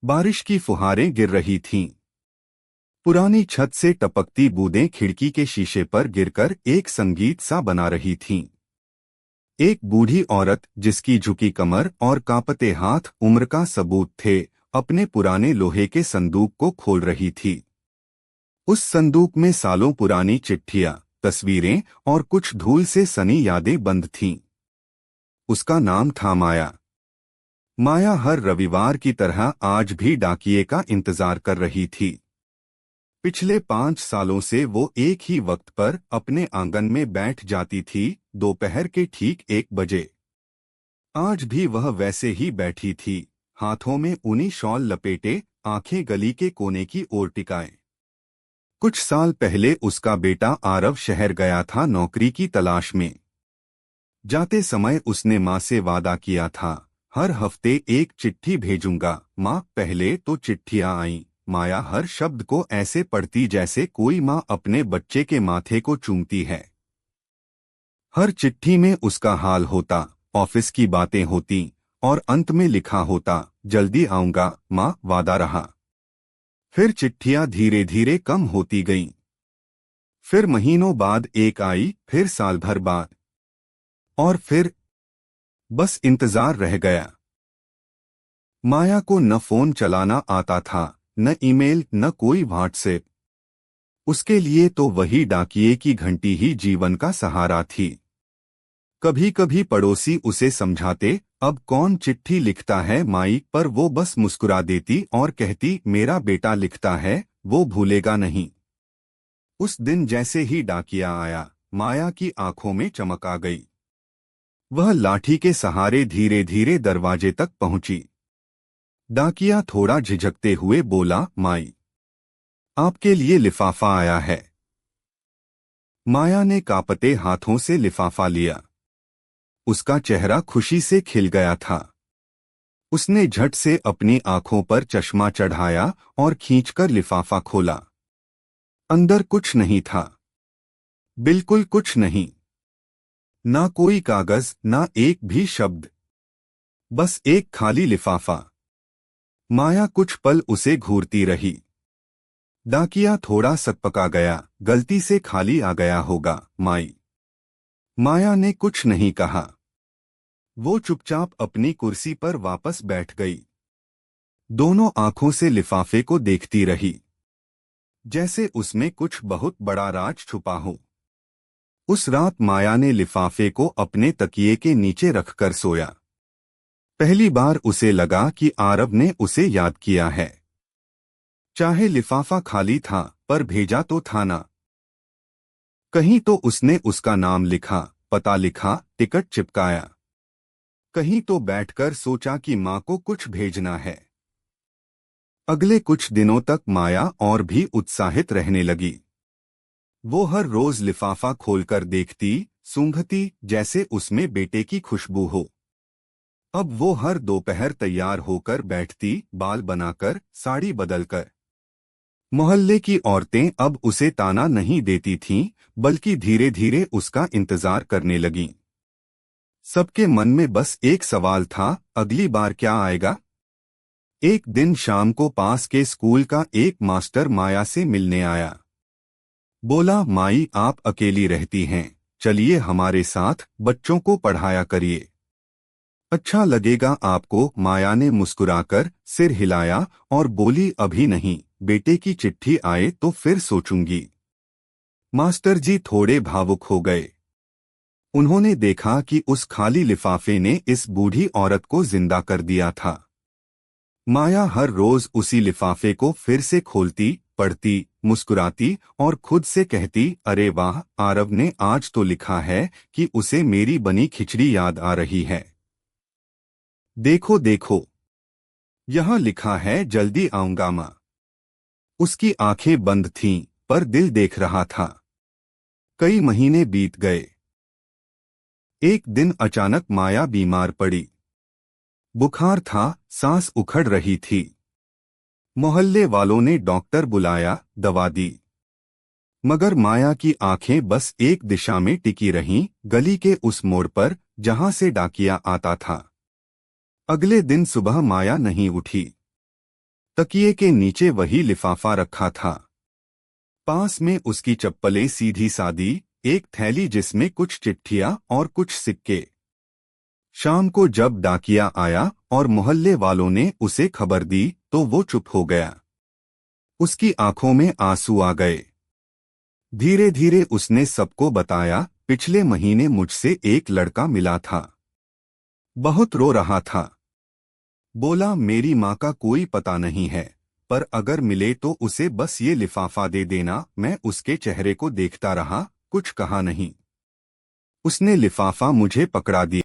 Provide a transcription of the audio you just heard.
बारिश की फुहारें गिर रही थीं। पुरानी छत से टपकती बूंदें खिड़की के शीशे पर गिरकर एक संगीत सा बना रही थीं। एक बूढ़ी औरत जिसकी झुकी कमर और कांपते हाथ उम्र का सबूत थे, अपने पुराने लोहे के संदूक को खोल रही थी। उस संदूक में सालों पुरानी चिट्ठियां, तस्वीरें और कुछ धूल से सनी यादें बंद थीं। उसका नाम था माया। माया हर रविवार की तरह आज भी डाकिये का इंतजार कर रही थी। पिछले 5 सालों से वो एक ही वक्त पर अपने आंगन में बैठ जाती थी, दोपहर के ठीक 1 बजे। आज भी वह वैसे ही बैठी थी, हाथों में ऊनी शॉल लपेटे, आंखें गली के कोने की ओर टिकाए। कुछ साल पहले उसका बेटा आरव शहर गया था नौकरी की तलाश में। जाते समय उसने माँ से वादा किया था, हर हफ्ते एक चिट्ठी भेजूंगा। माँ, पहले तो चिट्ठियां आईं। माया हर शब्द को ऐसे पढ़ती जैसे कोई माँ अपने बच्चे के माथे को चूमती है। हर चिट्ठी में उसका हाल होता, ऑफिस की बातें होती और अंत में लिखा होता, जल्दी आऊंगा माँ, वादा रहा। फिर चिट्ठियां धीरे धीरे कम होती गईं। फिर महीनों बाद एक आई, फिर साल भर बाद, और फिर बस इंतजार रह गया। माया को न फोन चलाना आता था, न ईमेल, न कोई व्हाट्सएप। उसके लिए तो वही डाकिये की घंटी ही जीवन का सहारा थी। कभी कभी पड़ोसी उसे समझाते, अब कौन चिट्ठी लिखता है माई, पर वो बस मुस्कुरा देती और कहती, मेरा बेटा लिखता है, वो भूलेगा नहीं। उस दिन जैसे ही डाकिया आया, माया की आंखों में चमक आ गई। वह लाठी के सहारे धीरे धीरे दरवाजे तक पहुंची। डाकिया थोड़ा झिझकते हुए बोला, माई, आपके लिए लिफाफा आया है। माया ने कांपते हाथों से लिफाफा लिया। उसका चेहरा खुशी से खिल गया था। उसने झट से अपनी आंखों पर चश्मा चढ़ाया और खींचकर लिफाफा खोला। अंदर कुछ नहीं था, बिल्कुल कुछ नहीं। ना कोई कागज, ना एक भी शब्द, बस एक खाली लिफाफा। माया कुछ पल उसे घूरती रही। डाकिया थोड़ा सकपका गया, गलती से खाली आ गया होगा माई। माया ने कुछ नहीं कहा। वो चुपचाप अपनी कुर्सी पर वापस बैठ गई। दोनों आंखों से लिफाफे को देखती रही, जैसे उसमें कुछ बहुत बड़ा राज छुपा हो। उस रात माया ने लिफाफे को अपने तकिए के नीचे रखकर सोया। पहली बार उसे लगा कि आरव ने उसे याद किया है। चाहे लिफाफा खाली था, पर भेजा तो था ना। कहीं तो उसने उसका नाम लिखा, पता लिखा, टिकट चिपकाया। कहीं तो बैठकर सोचा कि माँ को कुछ भेजना है। अगले कुछ दिनों तक माया और भी उत्साहित रहने लगी। वो हर रोज लिफाफा खोलकर देखती, सूंघती, जैसे उसमें बेटे की खुशबू हो। अब वो हर दोपहर तैयार होकर बैठती, बाल बनाकर, साड़ी बदलकर। मोहल्ले की औरतें अब उसे ताना नहीं देती थीं, बल्कि धीरे धीरे उसका इंतजार करने लगीं। सबके मन में बस एक सवाल था, अगली बार क्या आएगा। एक दिन शाम को पास के स्कूल का एक मास्टर माया से मिलने आया। बोला, माई, आप अकेली रहती हैं, चलिए हमारे साथ, बच्चों को पढ़ाया करिए। अच्छा लगेगा आपको। माया ने मुस्कुराकर सिर हिलाया और बोली, अभी नहीं, बेटे की चिट्ठी आए तो फिर सोचूंगी। मास्टर जी थोड़े भावुक हो गए। उन्होंने देखा कि उस खाली लिफाफे ने इस बूढ़ी औरत को जिंदा कर दिया था। माया हर रोज उसी लिफाफे को फिर से खोलती, पढ़ती, मुस्कुराती और खुद से कहती, अरे वाह, आरव ने आज तो लिखा है कि उसे मेरी बनी खिचड़ी याद आ रही है। देखो देखो, यहाँ लिखा है, जल्दी आऊंगा माँ। उसकी आंखें बंद थीं, पर दिल देख रहा था। कई महीने बीत गए। एक दिन अचानक माया बीमार पड़ी। बुखार था, सांस उखड़ रही थी। मोहल्ले वालों ने डॉक्टर बुलाया, दवा दी। मगर माया की आंखें बस एक दिशा में टिकी रहीं, गली के उस मोड़ पर जहां से डाकिया आता था। अगले दिन सुबह माया नहीं उठी। तकिए के नीचे वही लिफाफा रखा था। पास में उसकी चप्पलें सीधी सादी, एक थैली जिसमें कुछ चिट्ठियां और कुछ सिक्के। शाम को जब डाकिया आया और मोहल्ले वालों ने उसे खबर दी तो वो चुप हो गया। उसकी आंखों में आंसू आ गए। धीरे धीरे उसने सबको बताया, पिछले महीने मुझसे एक लड़का मिला था। बहुत रो रहा था। बोला मेरी माँ का कोई पता नहीं है, पर अगर मिले तो उसे बस ये लिफाफा दे देना। मैं उसके चेहरे को देखता रहा, कुछ कहा नहीं। उसने लिफाफा मुझे पकड़ा दिया।